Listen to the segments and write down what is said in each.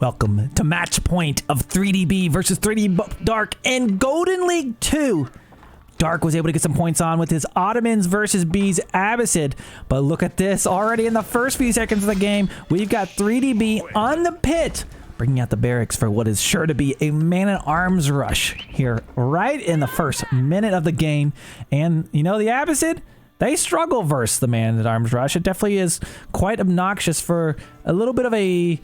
Welcome to match point of 3DB versus 3D Dark and Golden League 2. Dark was able to get some points on with his Ottomans versus B's Abbasid. But look at this, already in the first few seconds of the game, we've got 3DB on the pit, bringing out the barracks for what is sure to be a man-at-arms rush here right in the first minute of the game. And, you know, the Abbasid, they struggle versus the man-at-arms rush. It definitely is quite obnoxious for a little bit of a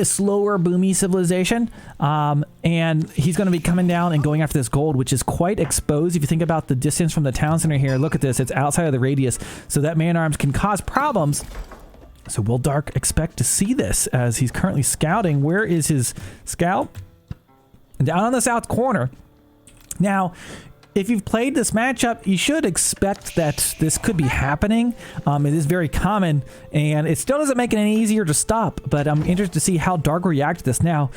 slower, boomy civilization. And he's going to be coming down and going after this gold, which is quite exposed. If you think about the distance from the town center here, look at this. It's outside of the radius. So that man-at-arms can cause problems. So will Dark expect to see this as he's currently scouting? Where is his scout? Down on the south corner. Now, if you've played this matchup, you should expect that this could be happening. It is very common, and it still doesn't make it any easier to stop, but I'm interested to see how Dark will react to this. Now,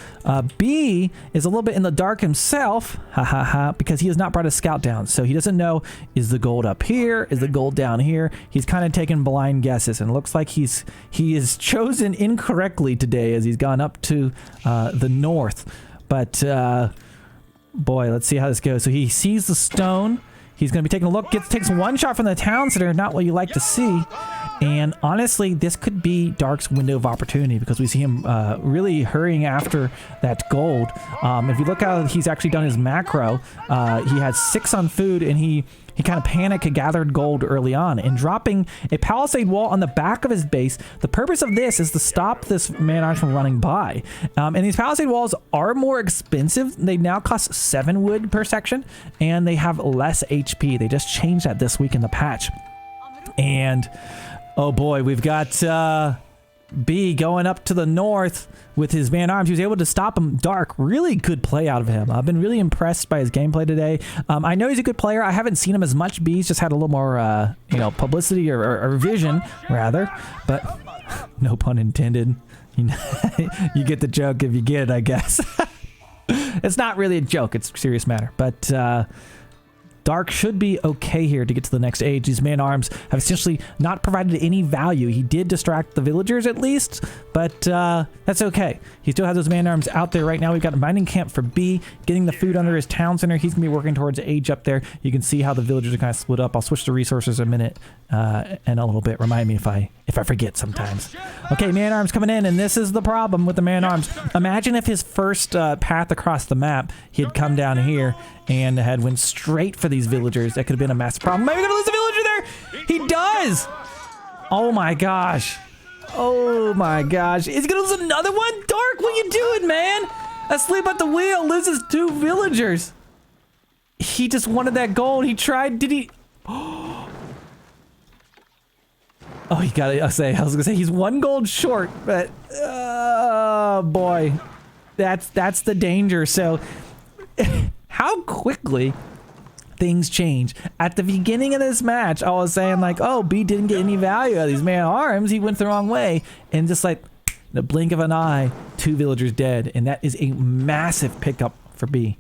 B is a little bit in the dark himself, because he has not brought a scout down, so he doesn't know, is the gold up here? Is the gold down here? He's kind of taking blind guesses, and it looks like he is chosen incorrectly today as he's gone up to the north, but boy, let's see how this goes. So he sees the stone. He's going to be taking a look. Takes one shot from the town center. Not what you like to see. And honestly, this could be Dark's window of opportunity because we see him really hurrying after that gold. If you look how he's actually done his macro, he had 6 on food, and he kind of panicked, gathered gold early on, and dropping a palisade wall on the back of his base. The purpose of this is to stop this man-at-arms from running by. And these palisade walls are more expensive. They now cost 7 wood per section, and they have less HP. They just changed that this week in the patch. And oh boy, we've got B going up to the north with his man-at-arms. He was able to stop him. Dark, really good play out of him. I've been really impressed by his gameplay today. I know he's a good player. I haven't seen him as much. B's just had a little more, publicity or vision, rather. But no pun intended. You get the joke if you get it, I guess. It's not really a joke. It's a serious matter. But Dark should be okay here to get to the next age. These man-at-arms have essentially not provided any value. He did distract the villagers at least, but that's okay. He still has those man-at-arms out there right now. We've got a mining camp for B, getting the food under his town center. He's going to be working towards age up there. You can see how the villagers are kind of split up. I'll switch to resources in a minute and a little bit. Remind me if I forget sometimes. Okay, man-at-arms coming in, and this is the problem with the man-at-arms. Imagine if his first path across the map, he had come down here and had went straight for these villagers. That could have been a massive problem. Maybe we're gonna lose a villager there. He does. Oh my gosh. Oh my gosh. Is he gonna lose another one? Dark, what you doing, man? Asleep at the wheel, loses 2 villagers. He just wanted that gold. He tried. Did he? Oh, he got it. I was gonna say he's 1 gold short, but oh boy, that's the danger. So. How quickly things change. At the beginning of this match, I was saying like, oh, B didn't get any value out of these man-at-arms. He went the wrong way. And just like the blink of an eye, 2 villagers dead. And that is a massive pickup for B.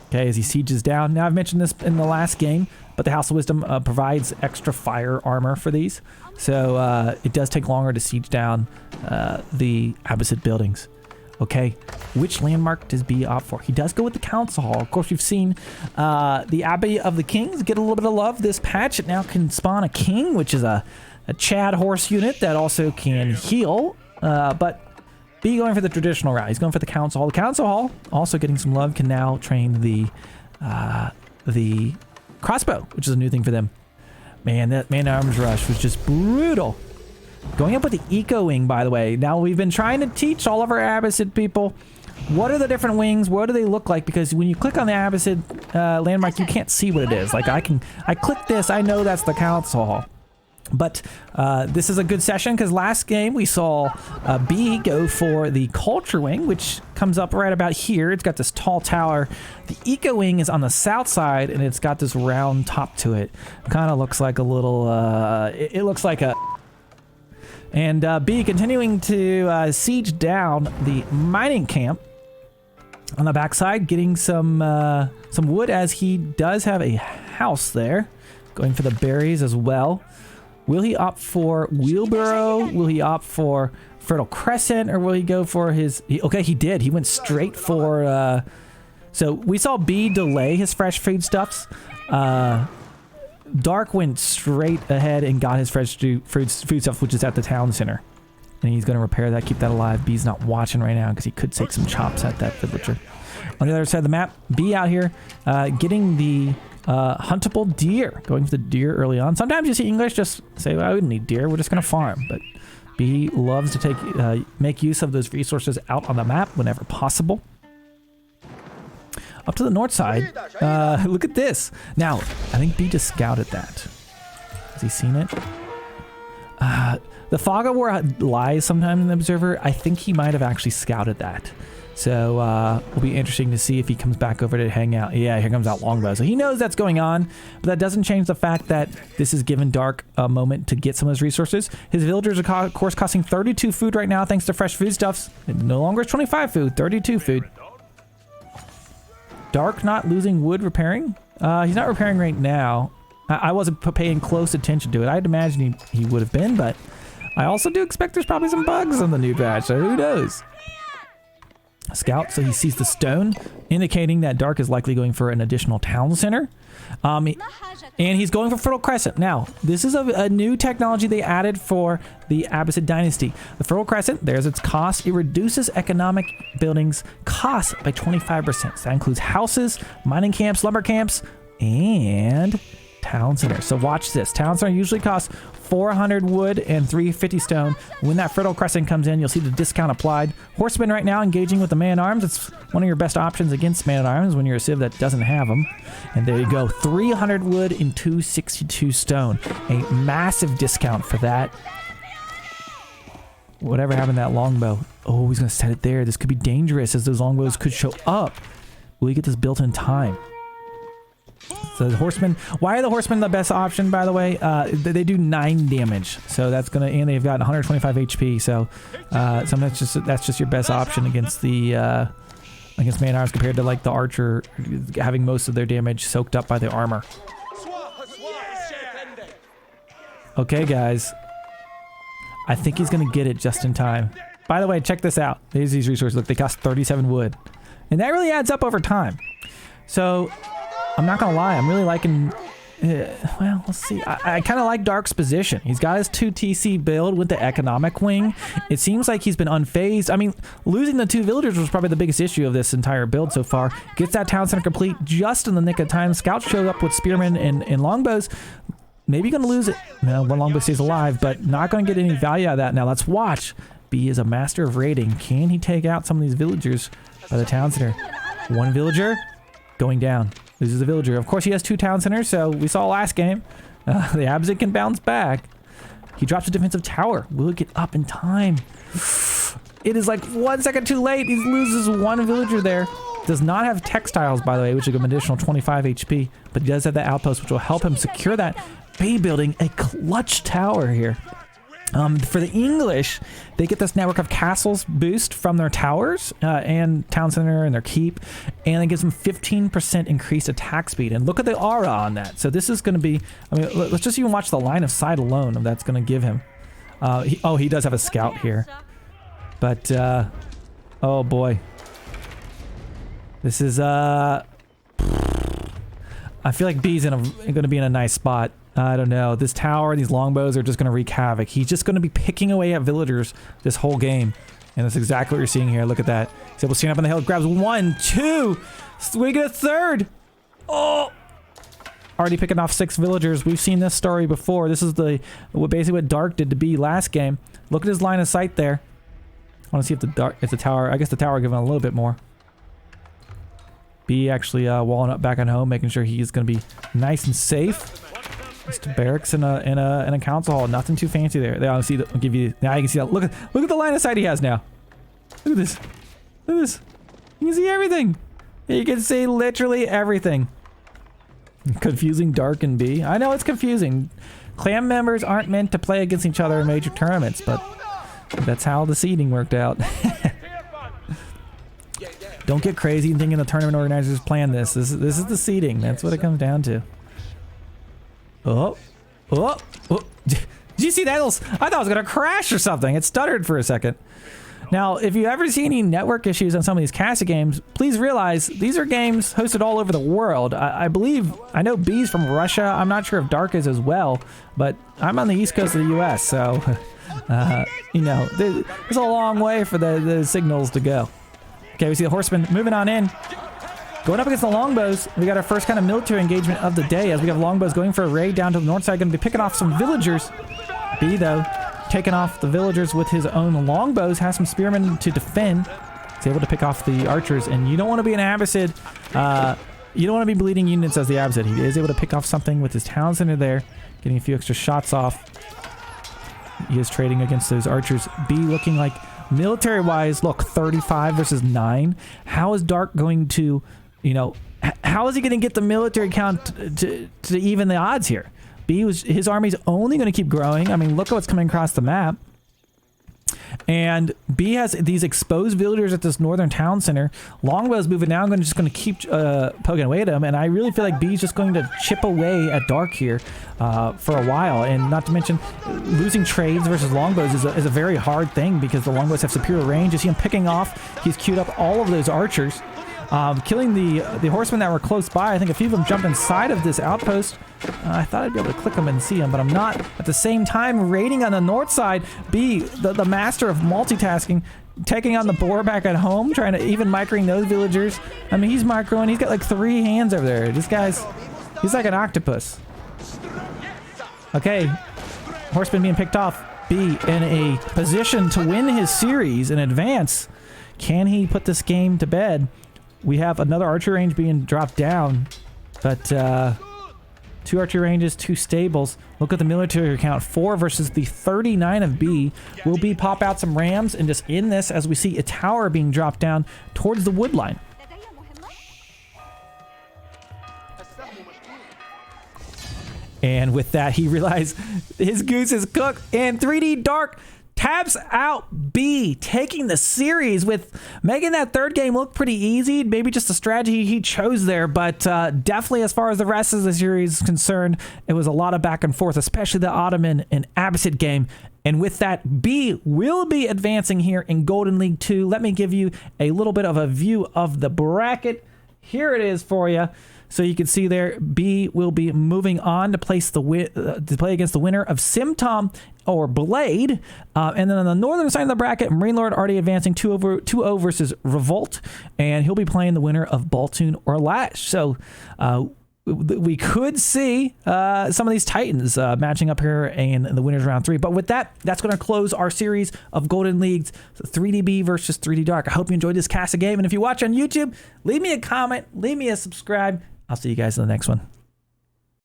Okay, as he sieges down. Now, I've mentioned this in the last game, but the House of Wisdom provides extra fire armor for these. So it does take longer to siege down the Abbasid buildings. Okay, which landmark does B opt for? He does go with the Council Hall. Of course, we've seen the Abbey of the Kings get a little bit of love this patch. It now can spawn a king, which is a Chad horse unit that also can heal. But B going for the traditional route. He's going for the Council Hall. The Council Hall, also getting some love, can now train the crossbow, which is a new thing for them. Man, that man-at-arms rush was just brutal. Going up with the Eco Wing, by the way. Now, we've been trying to teach all of our Abbasid people what are the different wings, what do they look like, because when you click on the Abbasid landmark, you can't see what it is. Like, I click this, I know that's the Council Hall. But this is a good session, because last game we saw B go for the Culture Wing, which comes up right about here. It's got this tall tower. The Eco Wing is on the south side, and it's got this round top to it. Kind of looks like a little, it looks like a... And B continuing to siege down the mining camp on the backside, getting some wood, as he does have a house there. Going for the berries as well. Will he opt for wheelbarrow? Will he opt for Fertile Crescent, or will he go for his... Okay, he did. He went straight for... So we saw B delay his fresh foodstuffs. Dark went straight ahead and got his fresh foodstuffs, which is at the town center. And he's going to repair that, keep that alive. B's not watching right now because he could take some chops at that villager. On the other side of the map, B out here getting the huntable deer. Going for the deer early on. Sometimes you see English just say, well, I wouldn't need deer. We're just going to farm. But B loves to make use of those resources out on the map whenever possible. Up to the north side, look at this. Now, I think B just scouted that. Has he seen it? The fog of war lies sometimes in the observer. I think he might have actually scouted that. So, it'll be interesting to see if he comes back over to hang out. Yeah, here comes out Longbow. So he knows that's going on, but that doesn't change the fact that this has given Dark a moment to get some of his resources. His villagers are, of course, costing 32 food right now thanks to fresh foodstuffs. It no longer is 25 food, 32 food. Dark not losing wood repairing. He's not repairing right now. I wasn't paying close attention to it. I'd imagine he would have been, but I also do expect there's probably some bugs on the new patch, so who knows? Scout, so he sees the stone, indicating that Dark is likely going for an additional town center. And he's going for Fertile Crescent. Now, this is a new technology they added for the Abbasid Dynasty. The Fertile Crescent, there's its cost. It reduces economic buildings' cost by 25%. So that includes houses, mining camps, lumber camps, and town centers. So watch this. Town center usually costs 400 wood and 350 stone. When that Fertile Crescent comes in, you'll see the discount applied. Horsemen right now engaging with the man-at-arms. It's one of your best options against man-at-arms when you're a civ that doesn't have them. And there you go. 300 wood and 262 stone. A massive discount for that. Whatever happened to that longbow? Oh, he's going to set it there. This could be dangerous as those longbows could show up. Will he get this built in time? So the horsemen, why are the horsemen the best option, by the way? They do 9 damage, so that's gonna, and they've got 125 HP. So sometimes that's just your best option against the against man-at-arms compared to like the archer having most of their damage soaked up by the armor. Okay, guys, I think he's gonna get it just in time. By the way, check this out. There's these resources. Look, they cost 37 wood, and that really adds up over time. So I'm not gonna lie, I'm really liking, well, let's see. I kind of like Dark's position. He's got his 2 TC build with the economic wing. It seems like he's been unfazed. I mean, losing the 2 villagers was probably the biggest issue of this entire build so far. Gets that town center complete just in the nick of time. Scouts show up with spearmen and longbows. Maybe gonna lose it. No, one longbow stays alive, but not gonna get any value out of that. Now let's watch. B is a master of raiding. Can he take out some of these villagers by the town center? One villager going down. This is a villager. Of course, he has 2 town centers, so we saw last game. The Abbasid can bounce back. He drops a defensive tower. Will it get up in time? It is like 1 second too late. He loses 1 villager there. Does not have textiles, by the way, which will give him an additional 25 HP, but he does have the outpost, which will help him secure that. B building a clutch tower here. For the English, they get this network of castles boost from their towers and town center and their keep, and it gives them 15% increased attack speed. And look at the aura on that. So this is going to be, I mean, let's just even watch the line of sight alone of that's going to give him. He does have a scout here, but oh boy, this is I feel like B's going to be in a nice spot. I don't know. This tower, these longbows are just going to wreak havoc. He's just going to be picking away at villagers this whole game. And that's exactly what you're seeing here. Look at that. He's able to stand up on the hill. Grabs 1, 2. We get a 3rd. Oh! Already picking off 6 villagers. We've seen this story before. This is basically what Dark did to B last game. Look at his line of sight there. I want to see if the tower, I guess the tower giving a little bit more. B actually walling up back on home, making sure he's going to be nice and safe. Just barracks and a council hall. Nothing too fancy there. They honestly give you. Now you can see that. Look at the line of sight he has now. Look at this. Look at this. You can see everything. You can see literally everything. Confusing Dark and B. I know it's confusing. Clan members aren't meant to play against each other in major tournaments, but that's how the seeding worked out. Don't get crazy and thinking the tournament organizers planned this. This is the seeding. That's what it comes down to. Oh. Did you see that? I thought it was going to crash or something. It stuttered for a second. Now, if you ever see any network issues on some of these Casa games, please realize these are games hosted all over the world. I know B's from Russia. I'm not sure if Dark is as well, but I'm on the east coast of the U.S., so, you know, there's a long way for the signals to go. Okay, we see the Horsemen moving on in. Going up against the Longbows, we got our first kind of military engagement of the day as we have Longbows going for a raid down to the north side, going to be picking off some villagers. B, though, taking off the villagers with his own longbows, has some spearmen to defend. He's able to pick off the archers, and you don't want to be an Abbasid. You don't want to be bleeding units as the Abbasid. He is able to pick off something with his town center there, getting a few extra shots off. He is trading against those archers. B looking like military-wise, look, 35 versus 9. How is Dark going to, you know, how is he going to get the military count to even the odds here? His army's only going to keep growing. I mean, look at what's coming across the map. And B has these exposed villagers at this northern town center. Longbow's moving now. I'm just going to keep poking away at him. And I really feel like B's just going to chip away at Dark here for a while. And not to mention, losing trades versus longbows is a very hard thing because the longbows have superior range. You see him picking off. He's queued up all of those archers. Killing the horsemen that were close by. I think a few of them jump inside of this outpost. I thought I'd be able to click them and see them, but I'm not. At the same time, raiding on the north side, B, the master of multitasking, taking on the boar back at home, trying to even microing those villagers. I mean, he's microing. He's got like 3 hands over there. This guy's, he's like an octopus. Okay, horseman being picked off. B in a position to win his series in advance. Can he put this game to bed? We have another archer range being dropped down, but 2 archer ranges, 2 stables. Look at the military count, 4 versus the 39 of B. Will B pop out some rams and just end this as we see a tower being dropped down towards the wood line. And with that, he realized his goose is cooked, and 3D Dark taps out B, taking the series with making that third game look pretty easy. Maybe just the strategy he chose there, but definitely as far as the rest of the series is concerned, it was a lot of back and forth, especially the Ottoman and Abbasid game. And with that, B will be advancing here in Golden League 2. Let me give you a little bit of a view of the bracket. Here it is for you. So you can see there, B will be moving on to place to play against the winner of Simtom or Blade. And then on the northern side of the bracket, Marine Lord already advancing 2-0 versus Revolt. And he'll be playing the winner of Baltoon or Lash. So we could see some of these Titans matching up here in the winners round 3. But with that, that's going to close our series of Golden Leagues, 3DB versus 3D Dark. I hope you enjoyed this cast of game. And if you watch on YouTube, leave me a comment, leave me a subscribe. I'll see you guys in the next one.